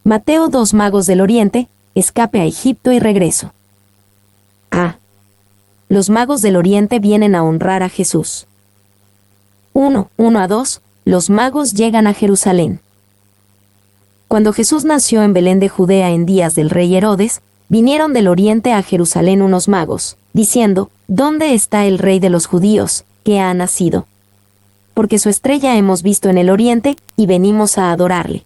Mateo 2. Magos del Oriente, escape a Egipto y regreso. A. Los magos del Oriente vienen a honrar a Jesús. 1:1-2. Los magos llegan a Jerusalén. Cuando Jesús nació en Belén de Judea en días del rey Herodes, vinieron del oriente a Jerusalén unos magos, diciendo: ¿Dónde está el rey de los judíos, que ha nacido? Porque su estrella hemos visto en el oriente, y venimos a adorarle.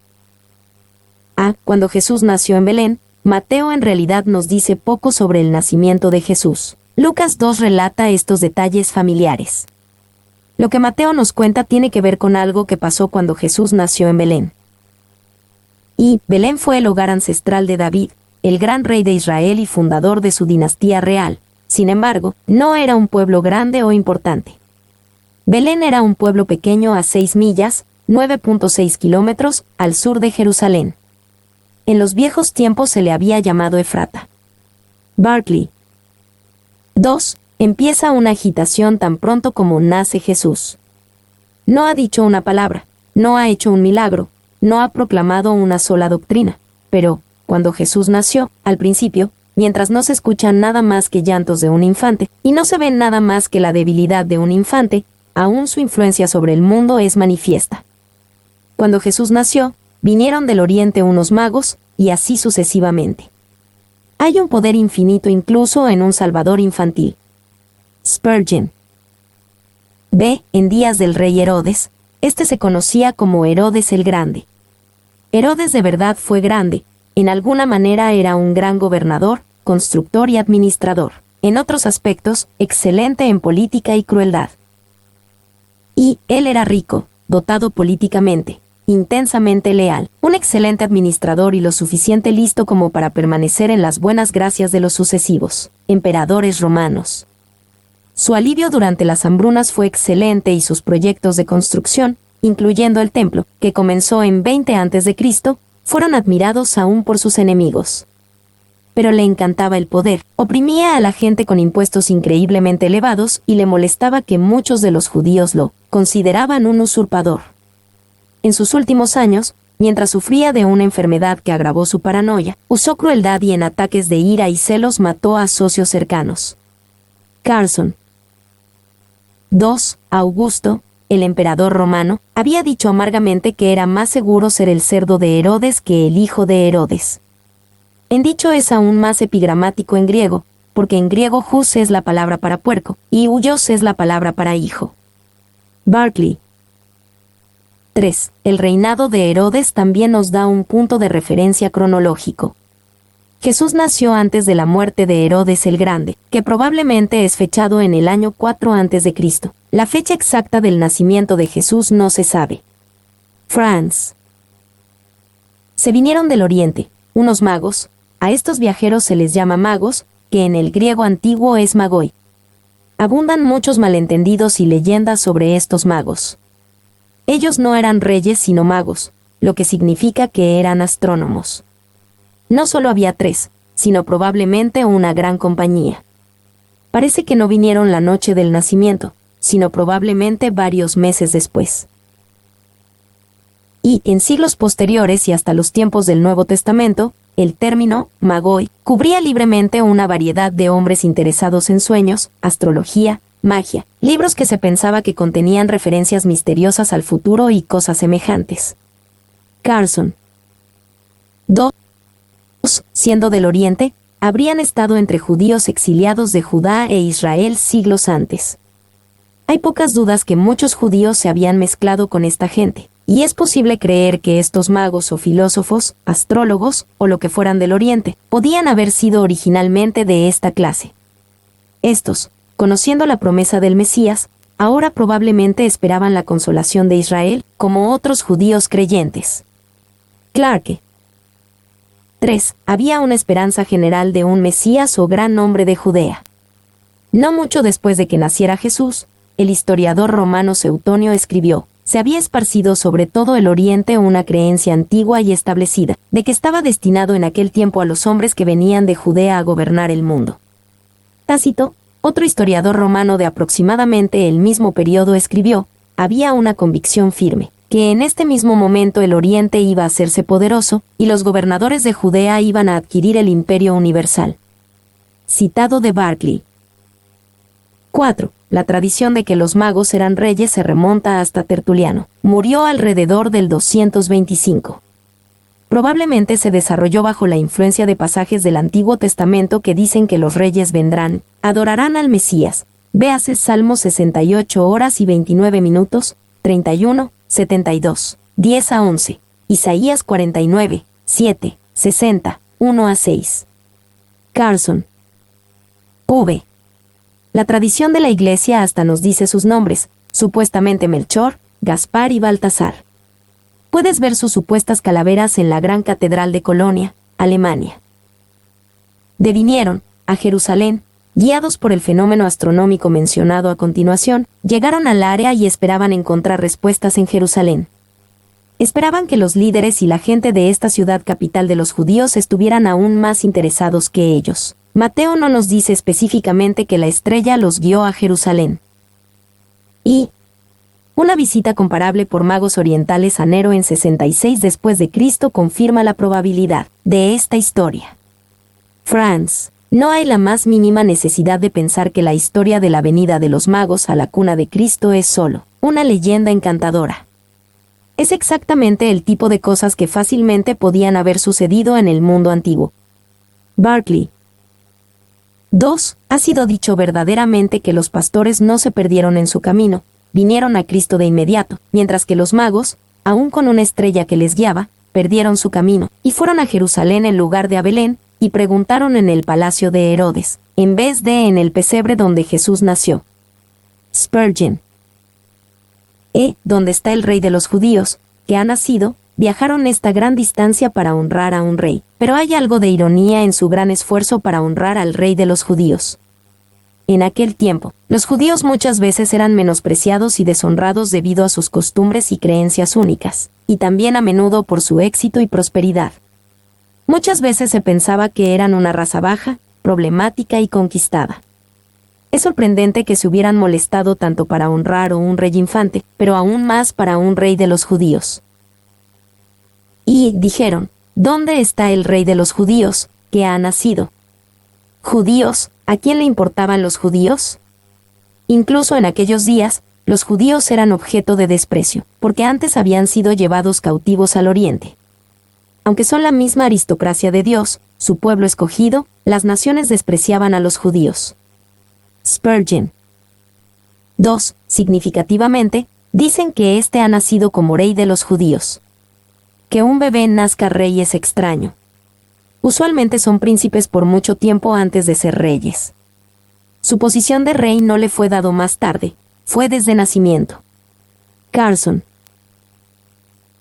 Cuando Jesús nació en Belén, Mateo en realidad nos dice poco sobre el nacimiento de Jesús. Lucas 2 relata estos detalles familiares. Lo que Mateo nos cuenta tiene que ver con algo que pasó cuando Jesús nació en Belén. Y Belén fue el hogar ancestral de David, el gran rey de Israel y fundador de su dinastía real. Sin embargo, no era un pueblo grande o importante. Belén era un pueblo pequeño a 6 millas, 9.6 kilómetros, al sur de Jerusalén. En los viejos tiempos se le había llamado Efrata. Barclay. 2. Empieza una agitación tan pronto como nace Jesús. No ha dicho una palabra, no ha hecho un milagro, no ha proclamado una sola doctrina, pero, cuando Jesús nació, al principio, mientras no se escucha nada más que llantos de un infante, y no se ve nada más que la debilidad de un infante, aún su influencia sobre el mundo es manifiesta. Cuando Jesús nació, vinieron del oriente unos magos, y así sucesivamente. Hay un poder infinito incluso en un Salvador infantil. Spurgeon. B. En días del rey Herodes, este se conocía como Herodes el Grande. Herodes de verdad fue grande, en alguna manera era un gran gobernador, constructor y administrador, en otros aspectos, excelente en política y crueldad. Y él era rico, dotado políticamente, intensamente leal, un excelente administrador y lo suficiente listo como para permanecer en las buenas gracias de los sucesivos emperadores romanos. Su alivio durante las hambrunas fue excelente y sus proyectos de construcción, incluyendo el templo, que comenzó en 20 a.C., fueron admirados aún por sus enemigos. Pero le encantaba el poder, oprimía a la gente con impuestos increíblemente elevados y le molestaba que muchos de los judíos lo consideraban un usurpador. En sus últimos años, mientras sufría de una enfermedad que agravó su paranoia, usó crueldad y en ataques de ira y celos mató a socios cercanos. Carson. 2. Augusto, el emperador romano, había dicho amargamente que era más seguro ser el cerdo de Herodes que el hijo de Herodes. En dicho es aún más epigramático en griego, porque en griego hus es la palabra para puerco, y huios es la palabra para hijo. Barclay. 3. El reinado de Herodes también nos da un punto de referencia cronológico. Jesús nació antes de la muerte de Herodes el Grande, que probablemente es fechado en el año 4 a.C. La fecha exacta del nacimiento de Jesús no se sabe. France. Se vinieron del oriente, unos magos, a estos viajeros se les llama magos, que en el griego antiguo es magoi. Abundan muchos malentendidos y leyendas sobre estos magos. Ellos no eran reyes sino magos, lo que significa que eran astrónomos. No solo había 3, sino probablemente una gran compañía. Parece que no vinieron la noche del nacimiento, sino probablemente varios meses después. Y, en siglos posteriores y hasta los tiempos del Nuevo Testamento, el término magoi cubría libremente una variedad de hombres interesados en sueños, astrología, magia, libros que se pensaba que contenían referencias misteriosas al futuro y cosas semejantes. Carson. 2. Siendo del Oriente, habrían estado entre judíos exiliados de Judá e Israel siglos antes. Hay pocas dudas que muchos judíos se habían mezclado con esta gente, y es posible creer que estos magos o filósofos, astrólogos, o lo que fueran del Oriente, podían haber sido originalmente de esta clase. Estos, conociendo la promesa del Mesías, ahora probablemente esperaban la consolación de Israel, como otros judíos creyentes. Clarke. 3. Había una esperanza general de un Mesías o gran hombre de Judea. No mucho después de que naciera Jesús, el historiador romano Seutonio escribió: se había esparcido sobre todo el Oriente una creencia antigua y establecida, de que estaba destinado en aquel tiempo a los hombres que venían de Judea a gobernar el mundo. Tácito, otro historiador romano de aproximadamente el mismo periodo, escribió: había una convicción firme, que en este mismo momento el Oriente iba a hacerse poderoso y los gobernadores de Judea iban a adquirir el imperio universal. Citado de Barclay. 4. La tradición de que los magos eran reyes se remonta hasta Tertuliano. Murió alrededor del 225. Probablemente se desarrolló bajo la influencia de pasajes del Antiguo Testamento que dicen que los reyes vendrán, adorarán al Mesías. Véase Salmo 68 horas y 29 minutos, 31, 72, 10 a 11. Isaías 49, 7, 60, 1 a 6. Carson. V. La tradición de la Iglesia hasta nos dice sus nombres, supuestamente Melchor, Gaspar y Baltasar. Puedes ver sus supuestas calaveras en la Gran Catedral de Colonia, Alemania. Vinieron a Jerusalén, guiados por el fenómeno astronómico mencionado a continuación, llegaron al área y esperaban encontrar respuestas en Jerusalén. Esperaban que los líderes y la gente de esta ciudad capital de los judíos estuvieran aún más interesados que ellos. Mateo no nos dice específicamente que la estrella los guió a Jerusalén. Y una visita comparable por magos orientales a Nero en 66 después de Cristo confirma la probabilidad de esta historia. France. No hay la más mínima necesidad de pensar que la historia de la venida de los magos a la cuna de Cristo es solo una leyenda encantadora. Es exactamente el tipo de cosas que fácilmente podían haber sucedido en el mundo antiguo. Barclay. 2. Ha sido dicho verdaderamente que los pastores no se perdieron en su camino, vinieron a Cristo de inmediato, mientras que los magos, aún con una estrella que les guiaba, perdieron su camino, y fueron a Jerusalén en lugar de a Belén, y preguntaron en el palacio de Herodes, en vez de en el pesebre donde Jesús nació. Spurgeon. ¿Dónde está el rey de los judíos, que ha nacido? Viajaron esta gran distancia para honrar a un rey, pero hay algo de ironía en su gran esfuerzo para honrar al rey de los judíos. En aquel tiempo, los judíos muchas veces eran menospreciados y deshonrados debido a sus costumbres y creencias únicas, y también a menudo por su éxito y prosperidad. Muchas veces se pensaba que eran una raza baja, problemática y conquistada. Es sorprendente que se hubieran molestado tanto para honrar a un rey infante, pero aún más para un rey de los judíos. Y dijeron, ¿dónde está el rey de los judíos, que ha nacido? ¿Judíos? ¿A quién le importaban los judíos? Incluso en aquellos días, los judíos eran objeto de desprecio, porque antes habían sido llevados cautivos al oriente. Aunque son la misma aristocracia de Dios, su pueblo escogido, las naciones despreciaban a los judíos. Spurgeon. 2. Significativamente, dicen que éste ha nacido como rey de los judíos. Que un bebé nazca rey es extraño. Usualmente son príncipes por mucho tiempo antes de ser reyes. Su posición de rey no le fue dado más tarde, fue desde nacimiento. Carson.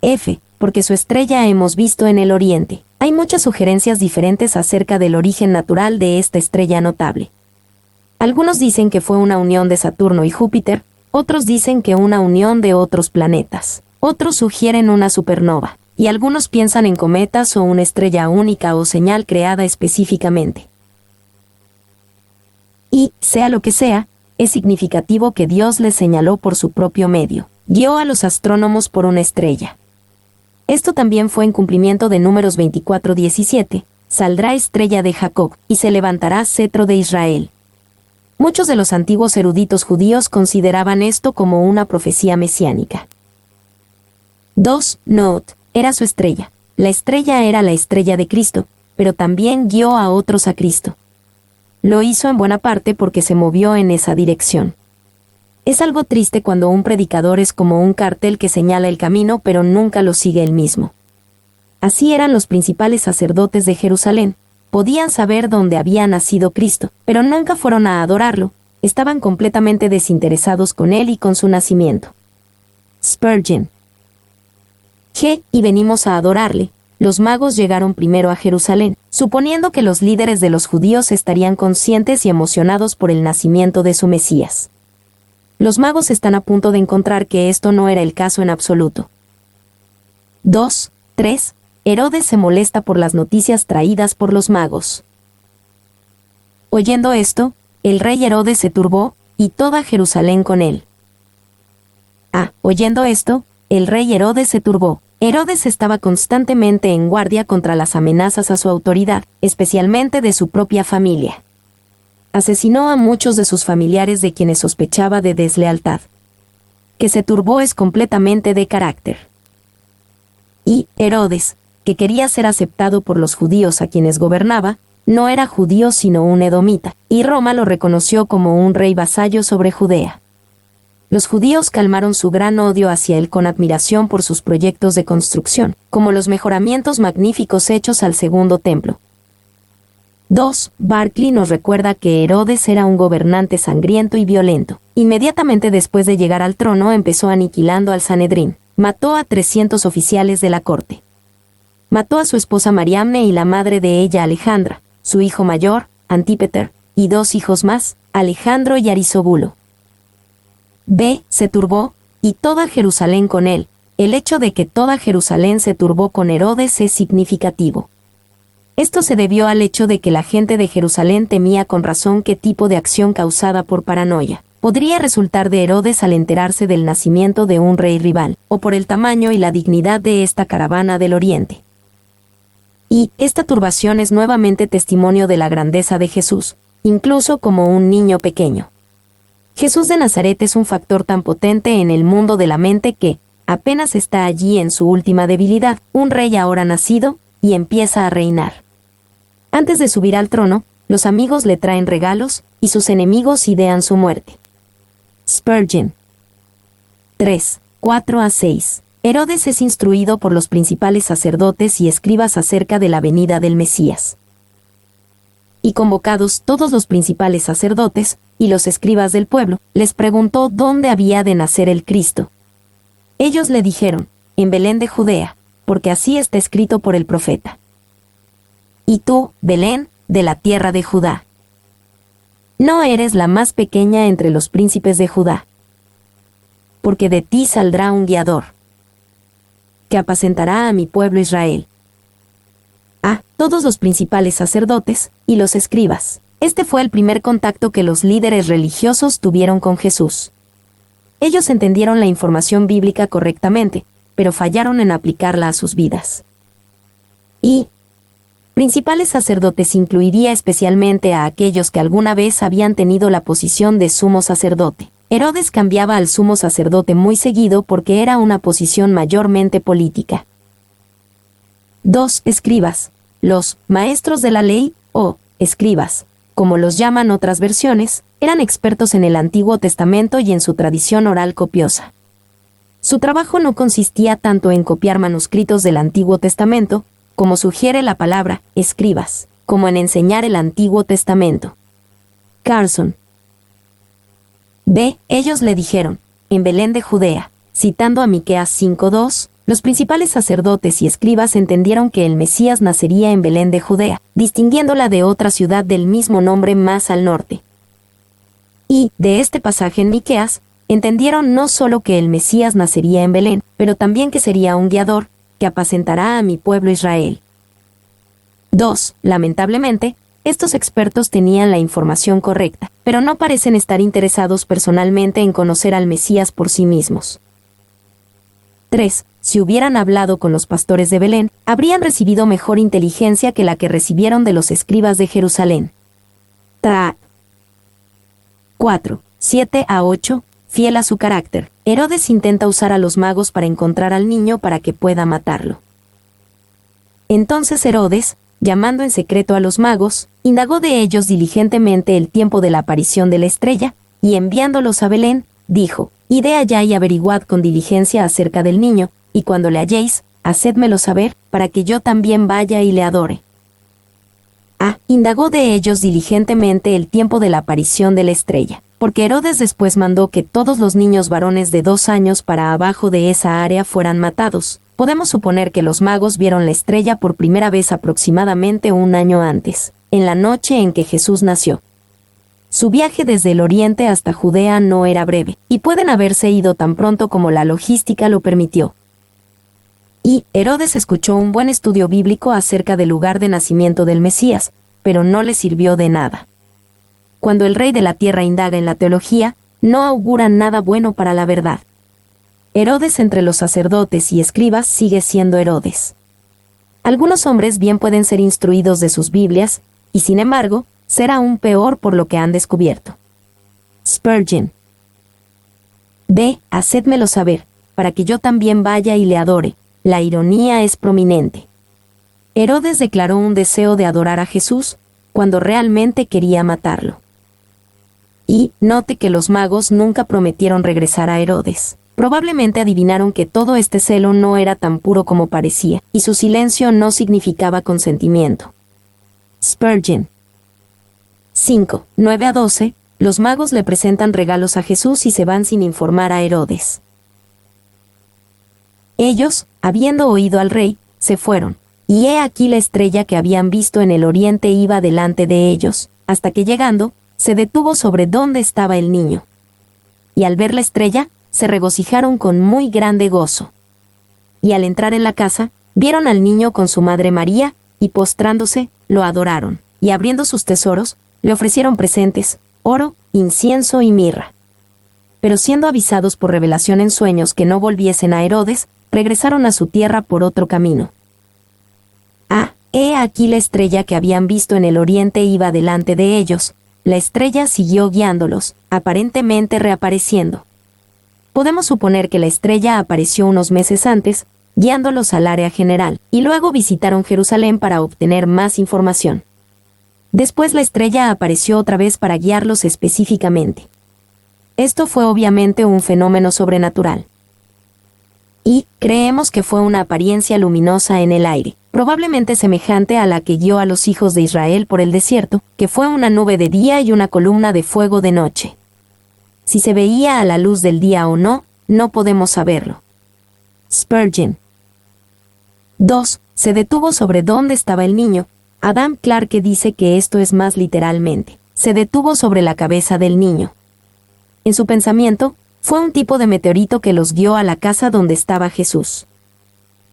F. Porque su estrella hemos visto en el oriente. Hay muchas sugerencias diferentes acerca del origen natural de esta estrella notable. Algunos dicen que fue una unión de Saturno y Júpiter, otros dicen que una unión de otros planetas, otros sugieren una supernova, y algunos piensan en cometas o una estrella única o señal creada específicamente. Y, sea lo que sea, es significativo que Dios les señaló por su propio medio, guió a los astrónomos por una estrella. Esto también fue en cumplimiento de Números 24:17, saldrá estrella de Jacob, y se levantará cetro de Israel. Muchos de los antiguos eruditos judíos consideraban esto como una profecía mesiánica. 2. Note, era su estrella. La estrella era la estrella de Cristo, pero también guió a otros a Cristo. Lo hizo en buena parte porque se movió en esa dirección. Es algo triste cuando un predicador es como un cartel que señala el camino pero nunca lo sigue él mismo. Así eran los principales sacerdotes de Jerusalén. Podían saber dónde había nacido Cristo, pero nunca fueron a adorarlo, estaban completamente desinteresados con él y con su nacimiento. Spurgeon. Y venimos a adorarle. Los magos llegaron primero a Jerusalén, suponiendo que los líderes de los judíos estarían conscientes y emocionados por el nacimiento de su Mesías. Los magos están a punto de encontrar que esto no era el caso en absoluto. 2. 3. Herodes se molesta por las noticias traídas por los magos. Oyendo esto, el rey Herodes se turbó, y toda Jerusalén con él. Oyendo esto, el rey Herodes se turbó. Herodes estaba constantemente en guardia contra las amenazas a su autoridad, especialmente de su propia familia. Asesinó a muchos de sus familiares de quienes sospechaba de deslealtad. Que se turbó es completamente de carácter. Y Herodes, que quería ser aceptado por los judíos a quienes gobernaba, no era judío sino un edomita, y Roma lo reconoció como un rey vasallo sobre Judea. Los judíos calmaron su gran odio hacia él con admiración por sus proyectos de construcción, como los mejoramientos magníficos hechos al segundo templo. 2. Barclay nos recuerda que Herodes era un gobernante sangriento y violento. Inmediatamente después de llegar al trono empezó aniquilando al Sanedrín. Mató a 300 oficiales de la corte. Mató a su esposa Mariamne y la madre de ella Alejandra, su hijo mayor, Antípeter, y 2 hijos más, Alejandro y Arisóbulo. B. Se turbó, y toda Jerusalén con él. El hecho de que toda Jerusalén se turbó con Herodes es significativo. Esto se debió al hecho de que la gente de Jerusalén temía con razón qué tipo de acción causada por paranoia podría resultar de Herodes al enterarse del nacimiento de un rey rival, o por el tamaño y la dignidad de esta caravana del Oriente. Y esta turbación es nuevamente testimonio de la grandeza de Jesús, incluso como un niño pequeño. Jesús de Nazaret es un factor tan potente en el mundo de la mente que, apenas está allí en su última debilidad, un rey ahora nacido, y empieza a reinar. Antes de subir al trono, los amigos le traen regalos, y sus enemigos idean su muerte. Spurgeon. 3, 4-6. Herodes es instruido por los principales sacerdotes y escribas acerca de la venida del Mesías. Y convocados todos los principales sacerdotes, y los escribas del pueblo, les preguntó dónde había de nacer el Cristo. Ellos le dijeron, en Belén de Judea, porque así está escrito por el profeta. Y tú, Belén, de la tierra de Judá, no eres la más pequeña entre los príncipes de Judá, porque de ti saldrá un guiador, que apacentará a mi pueblo Israel. Todos los principales sacerdotes y los escribas. Este fue el primer contacto que los líderes religiosos tuvieron con Jesús. Ellos entendieron la información bíblica correctamente, pero fallaron en aplicarla a sus vidas. Y principales sacerdotes incluiría especialmente a aquellos que alguna vez habían tenido la posición de sumo sacerdote. Herodes cambiaba al sumo sacerdote muy seguido porque era una posición mayormente política. 2. Escribas. Los maestros de la ley, o escribas, como los llaman otras versiones, eran expertos en el Antiguo Testamento y en su tradición oral copiosa. Su trabajo no consistía tanto en copiar manuscritos del Antiguo Testamento, como sugiere la palabra escribas, como en enseñar el Antiguo Testamento. Carson. B. Ellos le dijeron, en Belén de Judea, citando a Miqueas 5:2, los principales sacerdotes y escribas entendieron que el Mesías nacería en Belén de Judea, distinguiéndola de otra ciudad del mismo nombre más al norte. Y, de este pasaje en Miqueas, entendieron no solo que el Mesías nacería en Belén, pero también que sería un guiador, que apacentará a mi pueblo Israel. 2. Lamentablemente, estos expertos tenían la información correcta, pero no parecen estar interesados personalmente en conocer al Mesías por sí mismos. 3. Si hubieran hablado con los pastores de Belén, habrían recibido mejor inteligencia que la que recibieron de los escribas de Jerusalén. 4. 7-8. Fiel a su carácter, Herodes intenta usar a los magos para encontrar al niño para que pueda matarlo. Entonces Herodes, llamando en secreto a los magos, indagó de ellos diligentemente el tiempo de la aparición de la estrella, y enviándolos a Belén, dijo, id allá y averiguad con diligencia acerca del niño, y cuando le halléis, hacédmelo saber, para que yo también vaya y le adore. Indagó de ellos diligentemente el tiempo de la aparición de la estrella, porque Herodes después mandó que todos los niños varones de 2 años para abajo de esa área fueran matados. Podemos suponer que los magos vieron la estrella por primera vez aproximadamente 1 año antes, en la noche en que Jesús nació. Su viaje desde el oriente hasta Judea no era breve, y pueden haberse ido tan pronto como la logística lo permitió. Y Herodes escuchó un buen estudio bíblico acerca del lugar de nacimiento del Mesías, pero no le sirvió de nada. Cuando el rey de la tierra indaga en la teología, no augura nada bueno para la verdad. Herodes entre los sacerdotes y escribas sigue siendo Herodes. Algunos hombres bien pueden ser instruidos de sus Biblias, y sin embargo, será aún peor por lo que han descubierto. Spurgeon. B. Hacédmelo saber, para que yo también vaya y le adore. La ironía es prominente. Herodes declaró un deseo de adorar a Jesús, cuando realmente quería matarlo. Y, note que los magos nunca prometieron regresar a Herodes. Probablemente adivinaron que todo este celo no era tan puro como parecía, y su silencio no significaba consentimiento. Spurgeon. 5. 9-12. Los magos le presentan regalos a Jesús y se van sin informar a Herodes. Ellos, habiendo oído al rey, se fueron, y he aquí la estrella que habían visto en el oriente iba delante de ellos, hasta que llegando, se detuvo sobre donde estaba el niño. Y al ver la estrella, se regocijaron con muy grande gozo. Y al entrar en la casa, vieron al niño con su madre María, y postrándose, lo adoraron, y abriendo sus tesoros, le ofrecieron presentes, oro, incienso y mirra. Pero siendo avisados por revelación en sueños que no volviesen a Herodes, regresaron a su tierra por otro camino. He aquí la estrella que habían visto en el oriente iba delante de ellos. La estrella siguió guiándolos, aparentemente reapareciendo. Podemos suponer que la estrella apareció unos meses antes, guiándolos al área general, y luego visitaron Jerusalén para obtener más información. Después la estrella apareció otra vez para guiarlos específicamente. Esto fue obviamente un fenómeno sobrenatural. Y creemos que fue una apariencia luminosa en el aire, probablemente semejante a la que guió a los hijos de Israel por el desierto, que fue una nube de día y una columna de fuego de noche. Si se veía a la luz del día o no, no podemos saberlo. Spurgeon. 2. Se detuvo sobre dónde estaba el niño. Adam Clarke dice que esto es más literalmente. Se detuvo sobre la cabeza del niño. En su pensamiento, fue un tipo de meteorito que los guió a la casa donde estaba Jesús.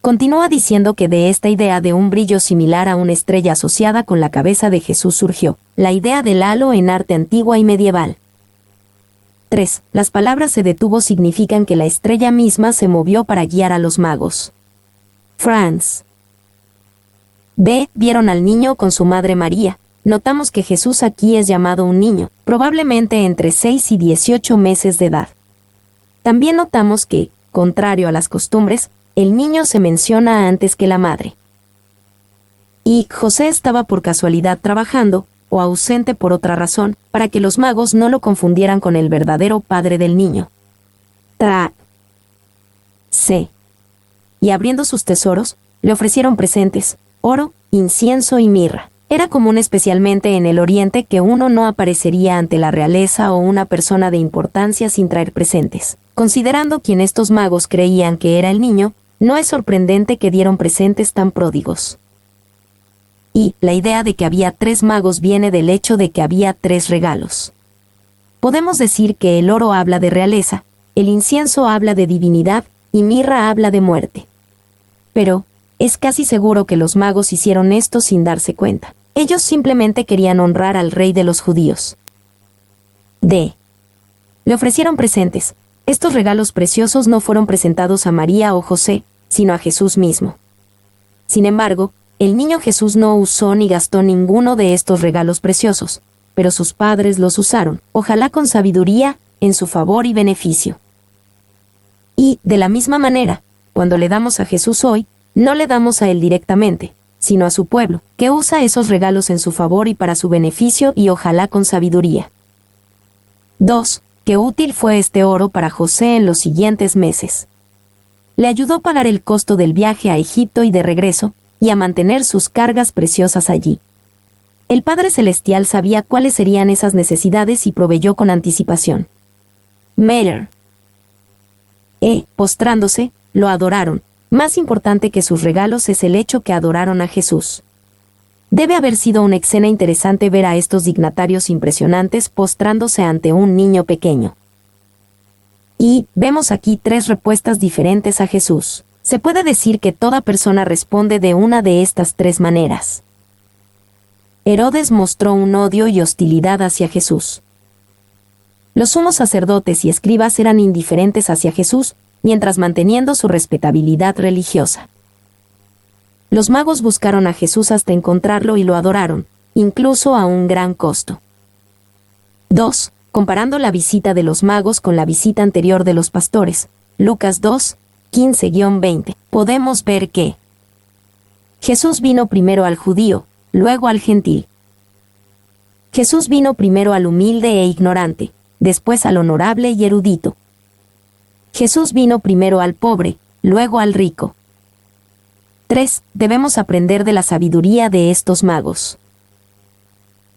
Continúa diciendo que de esta idea de un brillo similar a una estrella asociada con la cabeza de Jesús surgió la idea del halo en arte antigua y medieval. 3. Las palabras se detuvo significan que la estrella misma se movió para guiar a los magos. Franz. B. Vieron al niño con su madre María. Notamos que Jesús aquí es llamado un niño, probablemente entre 6 y 18 meses de edad. También notamos que, contrario a las costumbres, el niño se menciona antes que la madre. Y José estaba por casualidad trabajando, o ausente por otra razón, para que los magos no lo confundieran con el verdadero padre del niño. C. Y abriendo sus tesoros, le ofrecieron presentes, oro, incienso y mirra. Era común especialmente en el Oriente que uno no aparecería ante la realeza o una persona de importancia sin traer presentes. Considerando quién estos magos creían que era el niño, no es sorprendente que dieron presentes tan pródigos. Y la idea de que había 3 magos viene del hecho de que había 3 regalos. Podemos decir que el oro habla de realeza, el incienso habla de divinidad y mirra habla de muerte. Pero, es casi seguro que los magos hicieron esto sin darse cuenta. Ellos simplemente querían honrar al rey de los judíos. D. Le ofrecieron presentes. Estos regalos preciosos no fueron presentados a María o José, sino a Jesús mismo. Sin embargo, el niño Jesús no usó ni gastó ninguno de estos regalos preciosos, pero sus padres los usaron, ojalá con sabiduría, en su favor y beneficio. Y, de la misma manera, cuando le damos a Jesús hoy, no le damos a él directamente, sino a su pueblo, que usa esos regalos en su favor y para su beneficio y ojalá con sabiduría. 2. Qué útil fue este oro para José en los siguientes meses. Le ayudó a pagar el costo del viaje a Egipto y de regreso, y a mantener sus cargas preciosas allí. El Padre Celestial sabía cuáles serían esas necesidades y proveyó con anticipación. Meyer. Postrándose, lo adoraron. Más importante que sus regalos es el hecho que adoraron a Jesús. Debe haber sido una escena interesante ver a estos dignatarios impresionantes postrándose ante un niño pequeño. Y vemos aquí 3 respuestas diferentes a Jesús. Se puede decir que toda persona responde de una de estas 3 maneras. Herodes mostró un odio y hostilidad hacia Jesús. Los sumos sacerdotes y escribas eran indiferentes hacia Jesús, mientras manteniendo su respetabilidad religiosa. Los magos buscaron a Jesús hasta encontrarlo y lo adoraron, incluso a un gran costo. 2. Comparando la visita de los magos con la visita anterior de los pastores, Lucas 2, 15-20, podemos ver que Jesús vino primero al judío, luego al gentil. Jesús vino primero al humilde e ignorante, después al honorable y erudito. Jesús vino primero al pobre, luego al rico. 3. Debemos aprender de la sabiduría de estos magos.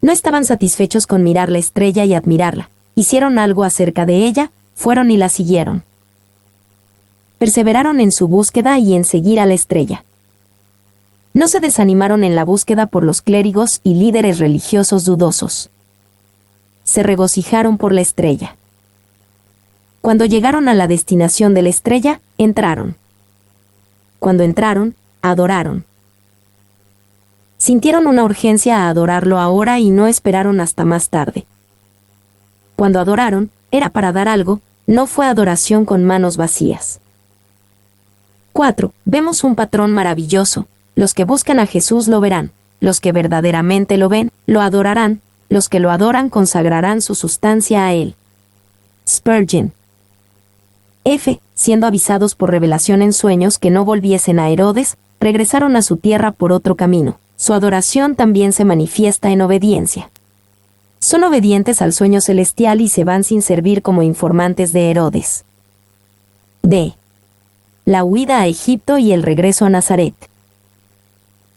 No estaban satisfechos con mirar la estrella y admirarla. Hicieron algo acerca de ella, fueron y la siguieron. Perseveraron en su búsqueda y en seguir a la estrella. No se desanimaron en la búsqueda por los clérigos y líderes religiosos dudosos. Se regocijaron por la estrella. Cuando llegaron a la destinación de la estrella, entraron. Cuando entraron, adoraron. Sintieron una urgencia a adorarlo ahora y no esperaron hasta más tarde. Cuando adoraron, era para dar algo, no fue adoración con manos vacías. 4. Vemos un patrón maravilloso. Los que buscan a Jesús lo verán. Los que verdaderamente lo ven, lo adorarán. Los que lo adoran consagrarán su sustancia a Él. Spurgeon. F. Siendo avisados por revelación en sueños que no volviesen a Herodes, regresaron a su tierra por otro camino. Su adoración también se manifiesta en obediencia. Son obedientes al sueño celestial y se van sin servir como informantes de Herodes. D. La huida a Egipto y el regreso a Nazaret.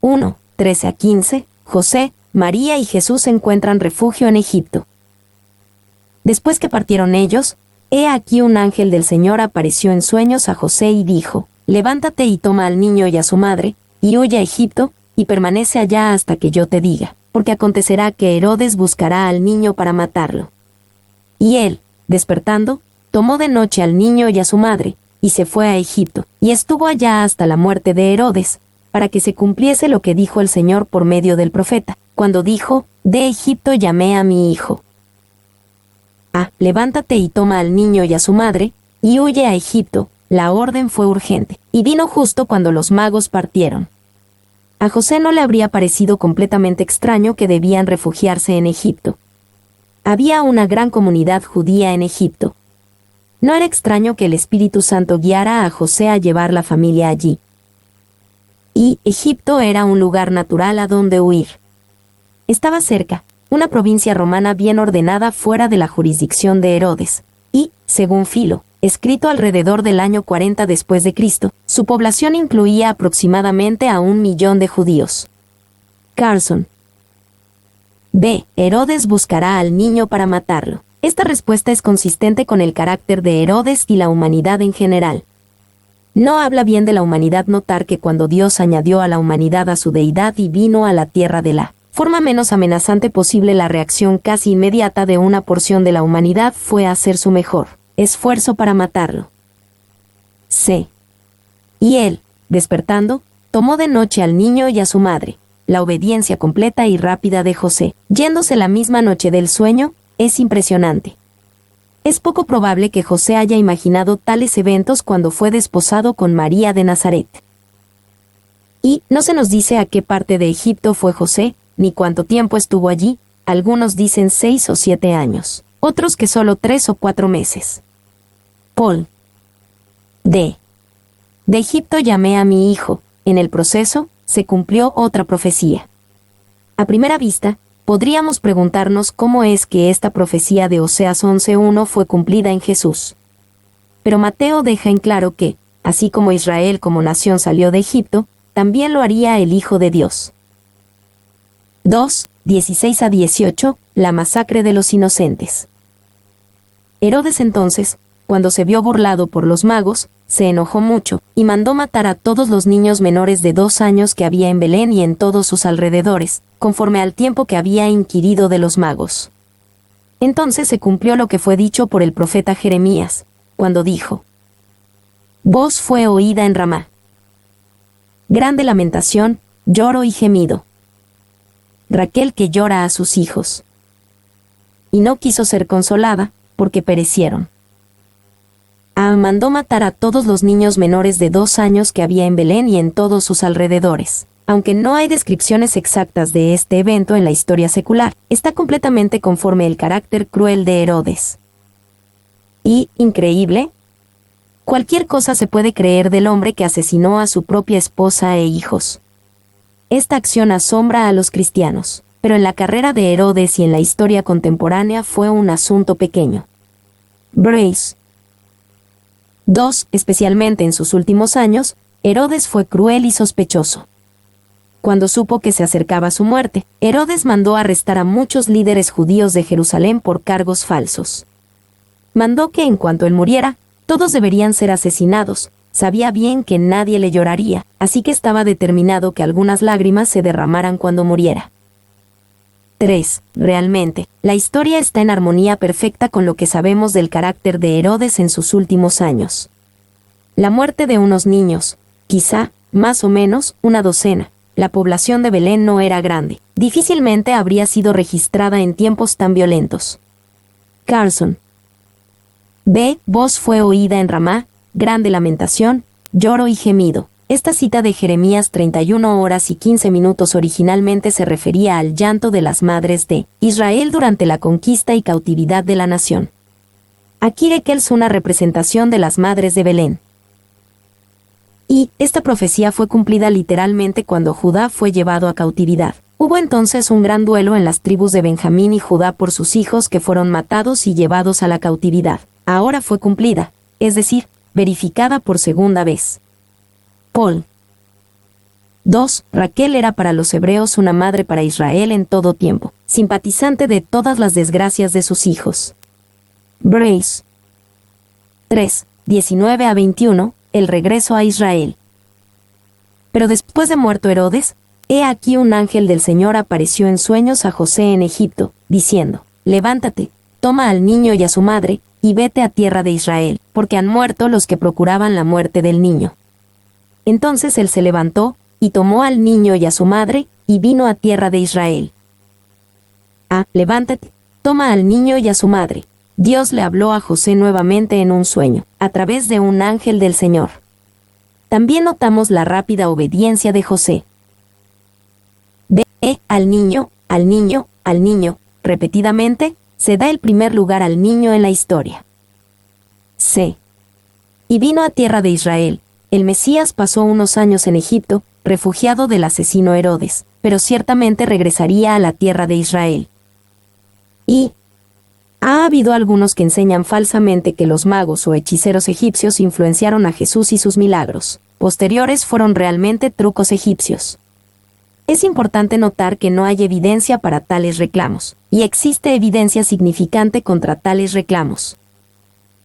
1. 13-15, José, María y Jesús encuentran refugio en Egipto. Después que partieron ellos, he aquí un ángel del Señor apareció en sueños a José y dijo: levántate y toma al niño y a su madre, y huye a Egipto, y permanece allá hasta que yo te diga, porque acontecerá que Herodes buscará al niño para matarlo. Y él, despertando, tomó de noche al niño y a su madre, y se fue a Egipto, y estuvo allá hasta la muerte de Herodes, para que se cumpliese lo que dijo el Señor por medio del profeta, cuando dijo: de Egipto llamé a mi hijo. Levántate y toma al niño y a su madre, y huye a Egipto. La orden fue urgente, y vino justo cuando los magos partieron. A José no le habría parecido completamente extraño que debían refugiarse en Egipto. Había una gran comunidad judía en Egipto. No era extraño que el Espíritu Santo guiara a José a llevar la familia allí. Y Egipto era un lugar natural a donde huir. Estaba cerca, una provincia romana bien ordenada fuera de la jurisdicción de Herodes, y, según Filo, escrito alrededor del año 40 después de Cristo, su población incluía aproximadamente a 1 millón de judíos. Carson. B. Herodes buscará al niño para matarlo. Esta respuesta es consistente con el carácter de Herodes y la humanidad en general. No habla bien de la humanidad notar que cuando Dios añadió a la humanidad a su deidad y vino a la tierra de la forma menos amenazante posible, la reacción casi inmediata de una porción de la humanidad fue hacer su mejor esfuerzo para matarlo. C. Y él, despertando, tomó de noche al niño y a su madre. La obediencia completa y rápida de José, yéndose la misma noche del sueño, es impresionante. Es poco probable que José haya imaginado tales eventos cuando fue desposado con María de Nazaret. Y no se nos dice a qué parte de Egipto fue José, ni cuánto tiempo estuvo allí. Algunos dicen 6 o 7 años, otros que solo 3 o 4 meses. Paul. D. De Egipto llamé a mi hijo. En el proceso, se cumplió otra profecía. A primera vista, podríamos preguntarnos cómo es que esta profecía de Oseas 11:1 fue cumplida en Jesús. Pero Mateo deja en claro que, así como Israel como nación salió de Egipto, también lo haría el Hijo de Dios. 2, 16-18, la masacre de los inocentes. Herodes entonces, cuando se vio burlado por los magos, se enojó mucho, y mandó matar a todos los niños menores de 2 años que había en Belén y en todos sus alrededores, conforme al tiempo que había inquirido de los magos. Entonces se cumplió lo que fue dicho por el profeta Jeremías, cuando dijo: voz fue oída en Ramá. Grande lamentación, lloro y gemido. Raquel que llora a sus hijos. Y no quiso ser consolada, porque perecieron. Mandó matar a todos los niños menores de 2 años que había en Belén y en todos sus alrededores. Aunque no hay descripciones exactas de este evento en la historia secular, está completamente conforme el carácter cruel de Herodes. Y, increíble, cualquier cosa se puede creer del hombre que asesinó a su propia esposa e hijos. Esta acción asombra a los cristianos, pero en la carrera de Herodes y en la historia contemporánea fue un asunto pequeño. Brace. 2. Especialmente en sus últimos años, Herodes fue cruel y sospechoso. Cuando supo que se acercaba su muerte, Herodes mandó arrestar a muchos líderes judíos de Jerusalén por cargos falsos. Mandó que en cuanto él muriera, todos deberían ser asesinados. Sabía bien que nadie le lloraría, así que estaba determinado que algunas lágrimas se derramaran cuando muriera. 3. Realmente, la historia está en armonía perfecta con lo que sabemos del carácter de Herodes en sus últimos años. La muerte de unos niños, quizá, más o menos, una docena. La población de Belén no era grande. Difícilmente habría sido registrada en tiempos tan violentos. Carson. Voz fue oída en Ramá, grande lamentación, lloro y gemido. Esta cita de Jeremías 31 horas y 15 minutos originalmente se refería al llanto de las madres de Israel durante la conquista y cautividad de la nación. Aquí es una representación de las madres de Belén. Y esta profecía fue cumplida literalmente cuando Judá fue llevado a cautividad. Hubo entonces un gran duelo en las tribus de Benjamín y Judá por sus hijos que fueron matados y llevados a la cautividad. Ahora fue cumplida, es decir, verificada por segunda vez. Paul. 2. Raquel era para los hebreos una madre para Israel en todo tiempo, simpatizante de todas las desgracias de sus hijos. Brace. 3. 19 a 21. El regreso a Israel. Pero después de muerto Herodes, he aquí un ángel del Señor apareció en sueños a José en Egipto, diciendo: levántate, toma al niño y a su madre, y vete a tierra de Israel, porque han muerto los que procuraban la muerte del niño. Entonces él se levantó, y tomó al niño y a su madre, y vino a tierra de Israel. Levántate, toma al niño y a su madre. Dios le habló a José nuevamente en un sueño, a través de un ángel del Señor. También notamos la rápida obediencia de José. Ve al niño, al niño, al niño. Repetidamente, se da el primer lugar al niño en la historia. C. Y vino a tierra de Israel. El Mesías pasó unos años en Egipto, refugiado del asesino Herodes, pero ciertamente regresaría a la tierra de Israel. Y ha habido algunos que enseñan falsamente que los magos o hechiceros egipcios influenciaron a Jesús y sus milagros. Posteriores fueron realmente trucos egipcios. Es importante notar que no hay evidencia para tales reclamos, y existe evidencia significante contra tales reclamos.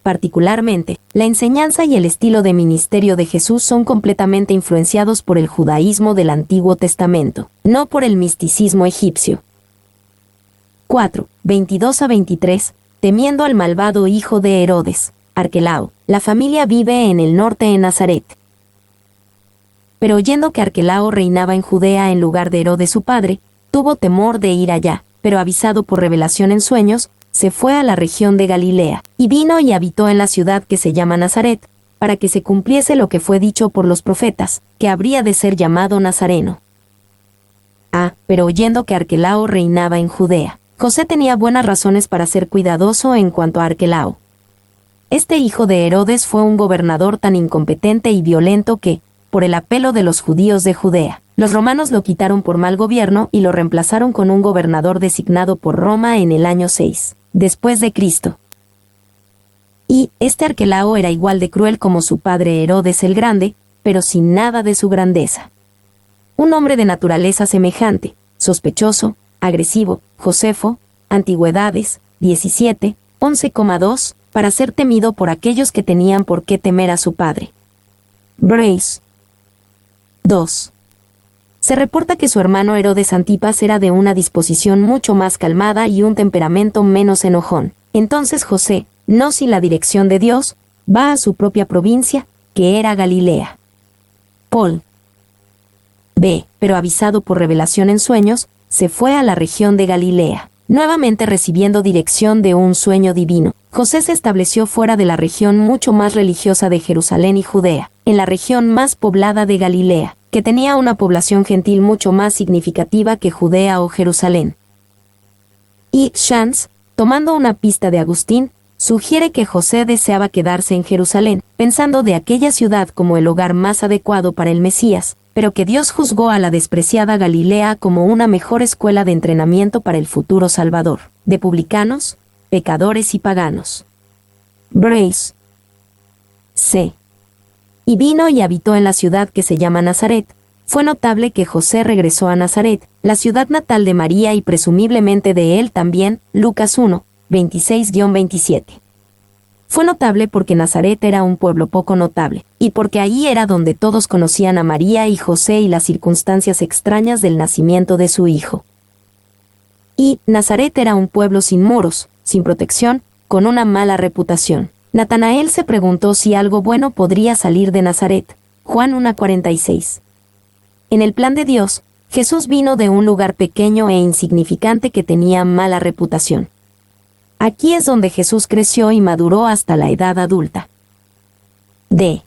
Particularmente, la enseñanza y el estilo de ministerio de Jesús son completamente influenciados por el judaísmo del Antiguo Testamento, no por el misticismo egipcio. 4. 22 a 23. Temiendo al malvado hijo de Herodes, Arquelao. La familia vive en el norte en Nazaret. Pero oyendo que Arquelao reinaba en Judea en lugar de Herodes su padre, tuvo temor de ir allá, pero avisado por revelación en sueños, se fue a la región de Galilea, y vino y habitó en la ciudad que se llama Nazaret, para que se cumpliese lo que fue dicho por los profetas, que habría de ser llamado Nazareno. Pero oyendo que Arquelao reinaba en Judea, José tenía buenas razones para ser cuidadoso en cuanto a Arquelao. Este hijo de Herodes fue un gobernador tan incompetente y violento que, por el apelo de los judíos de Judea, los romanos lo quitaron por mal gobierno y lo reemplazaron con un gobernador designado por Roma en el año 6, después de Cristo. Y este Arquelao era igual de cruel como su padre Herodes el Grande, pero sin nada de su grandeza. Un hombre de naturaleza semejante, sospechoso, agresivo, Josefo, Antigüedades, 17, 11,2, para ser temido por aquellos que tenían por qué temer a su padre. Brace. 2. Se reporta que su hermano Herodes Antipas era de una disposición mucho más calmada y un temperamento menos enojón. Entonces José, no sin la dirección de Dios, va a su propia provincia, que era Galilea. Paul. Pero avisado por revelación en sueños, se fue a la región de Galilea. Nuevamente recibiendo dirección de un sueño divino, José se estableció fuera de la región mucho más religiosa de Jerusalén y Judea, en la región más poblada de Galilea, que tenía una población gentil mucho más significativa que Judea o Jerusalén. Y Shans, tomando una pista de Agustín, sugiere que José deseaba quedarse en Jerusalén, pensando de aquella ciudad como el hogar más adecuado para el Mesías, pero que Dios juzgó a la despreciada Galilea como una mejor escuela de entrenamiento para el futuro Salvador, de publicanos, pecadores y paganos. Brace. C. Y vino y habitó en la ciudad que se llama Nazaret. Fue notable que José regresó a Nazaret, la ciudad natal de María y presumiblemente de él también, Lucas 1, 26-27. Fue notable porque Nazaret era un pueblo poco notable, y porque ahí era donde todos conocían a María y José y las circunstancias extrañas del nacimiento de su hijo. Y Nazaret era un pueblo sin muros, sin protección, con una mala reputación. Natanael se preguntó si algo bueno podría salir de Nazaret. Juan 1:46. En el plan de Dios, Jesús vino de un lugar pequeño e insignificante que tenía mala reputación. Aquí es donde Jesús creció y maduró hasta la edad adulta. D.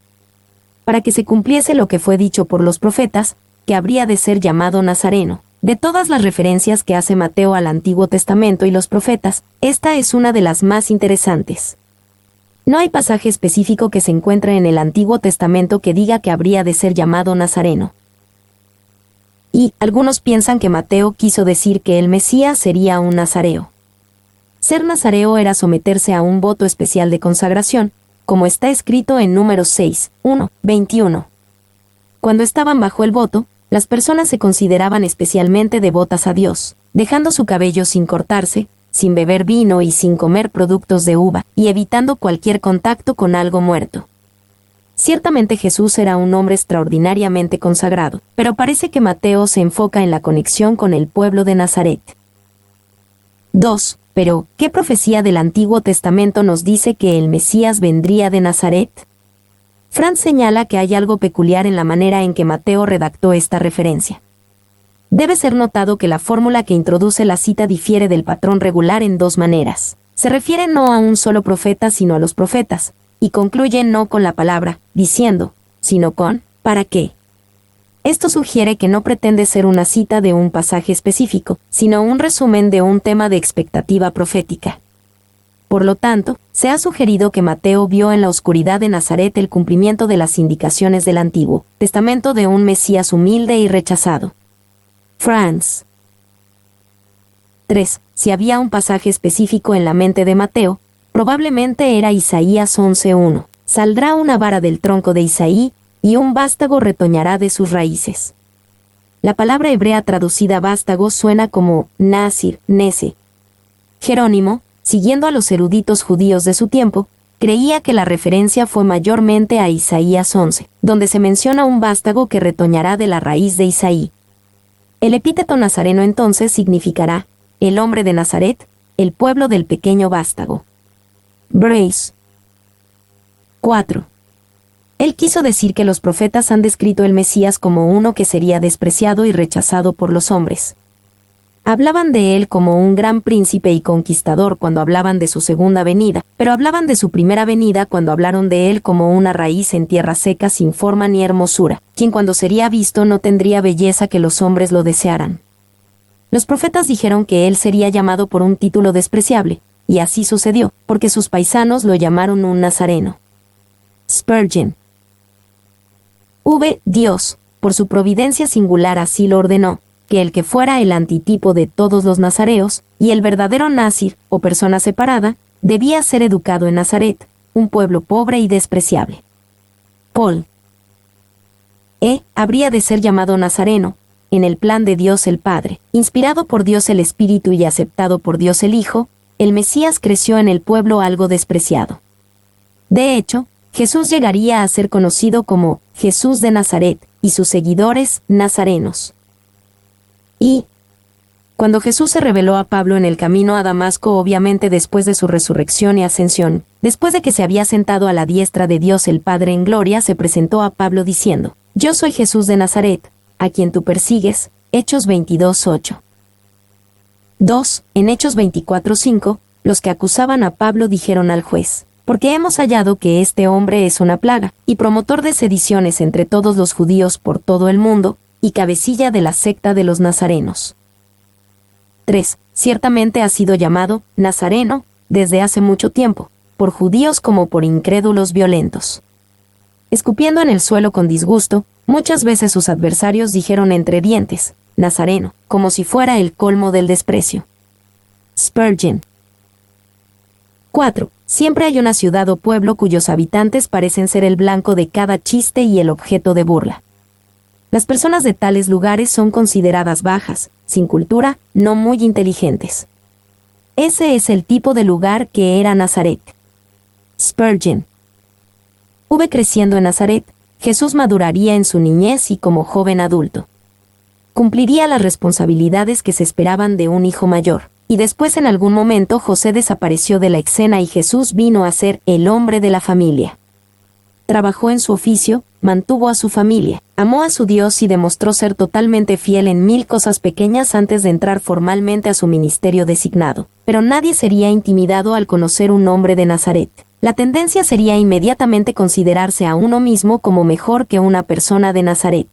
Para que se cumpliese lo que fue dicho por los profetas, que habría de ser llamado Nazareno. De todas las referencias que hace Mateo al Antiguo Testamento y los profetas, esta es una de las más interesantes. No hay pasaje específico que se encuentre en el Antiguo Testamento que diga que habría de ser llamado Nazareno. Y algunos piensan que Mateo quiso decir que el Mesías sería un nazareo. Ser nazareo era someterse a un voto especial de consagración, como está escrito en Números 6, 1, 21. Cuando estaban bajo el voto, las personas se consideraban especialmente devotas a Dios, dejando su cabello sin cortarse, sin beber vino y sin comer productos de uva, y evitando cualquier contacto con algo muerto. Ciertamente Jesús era un hombre extraordinariamente consagrado, pero parece que Mateo se enfoca en la conexión con el pueblo de Nazaret. 2. Pero, ¿qué profecía del Antiguo Testamento nos dice que el Mesías vendría de Nazaret? Franz señala que hay algo peculiar en la manera en que Mateo redactó esta referencia. Debe ser notado que la fórmula que introduce la cita difiere del patrón regular en dos maneras. Se refiere no a un solo profeta sino a los profetas, y concluye no con la palabra, diciendo, sino con, ¿para qué? Esto sugiere que no pretende ser una cita de un pasaje específico, sino un resumen de un tema de expectativa profética. Por lo tanto, se ha sugerido que Mateo vio en la oscuridad de Nazaret el cumplimiento de las indicaciones del Antiguo Testamento de un Mesías humilde y rechazado. Franz. 3. Si había un pasaje específico en la mente de Mateo, probablemente era Isaías 11:1. Saldrá una vara del tronco de Isaí, y un vástago retoñará de sus raíces. La palabra hebrea traducida vástago suena como Nasir, Nese. Jerónimo, siguiendo a los eruditos judíos de su tiempo, creía que la referencia fue mayormente a Isaías 11, donde se menciona un vástago que retoñará de la raíz de Isaí. El epíteto nazareno entonces significará, el hombre de Nazaret, el pueblo del pequeño vástago. Brace. 4. Él quiso decir que los profetas han descrito el Mesías como uno que sería despreciado y rechazado por los hombres. Hablaban de él como un gran príncipe y conquistador cuando hablaban de su segunda venida, pero hablaban de su primera venida cuando hablaron de él como una raíz en tierra seca sin forma ni hermosura, quien cuando sería visto no tendría belleza que los hombres lo desearan. Los profetas dijeron que él sería llamado por un título despreciable, y así sucedió, porque sus paisanos lo llamaron un nazareno. Spurgeon. Dios, por su providencia singular así lo ordenó, que el que fuera el antitipo de todos los nazareos, y el verdadero nazir, o persona separada, debía ser educado en Nazaret, un pueblo pobre y despreciable. Paul. Habría de ser llamado nazareno, en el plan de Dios el Padre, inspirado por Dios el Espíritu y aceptado por Dios el Hijo, el Mesías creció en el pueblo algo despreciado. De hecho, Jesús llegaría a ser conocido como Jesús de Nazaret, y sus seguidores, nazarenos. Y cuando Jesús se reveló a Pablo en el camino a Damasco, obviamente después de su resurrección y ascensión, después de que se había sentado a la diestra de Dios el Padre en gloria, se presentó a Pablo diciendo, «Yo soy Jesús de Nazaret, a quien tú persigues», Hechos 22:8. 2. En Hechos 24:5, los que acusaban a Pablo dijeron al juez: porque hemos hallado que este hombre es una plaga, y promotor de sediciones entre todos los judíos por todo el mundo, y cabecilla de la secta de los nazarenos. 3. Ciertamente ha sido llamado Nazareno desde hace mucho tiempo, por judíos como por incrédulos violentos. Escupiendo en el suelo con disgusto, muchas veces sus adversarios dijeron entre dientes: Nazareno, como si fuera el colmo del desprecio. Spurgeon. 4. Siempre hay una ciudad o pueblo cuyos habitantes parecen ser el blanco de cada chiste y el objeto de burla. Las personas de tales lugares son consideradas bajas, sin cultura, no muy inteligentes. Ese es el tipo de lugar que era Nazaret. Spurgeon. Creciendo en Nazaret, Jesús maduraría en su niñez y como joven adulto. Cumpliría las responsabilidades que se esperaban de un hijo mayor, y después en algún momento José desapareció de la escena y Jesús vino a ser el hombre de la familia. Trabajó en su oficio, mantuvo a su familia, amó a su Dios y demostró ser totalmente fiel en 1000 cosas pequeñas antes de entrar formalmente a su ministerio designado. Pero nadie sería intimidado al conocer un hombre de Nazaret. La tendencia sería inmediatamente considerarse a uno mismo como mejor que una persona de Nazaret.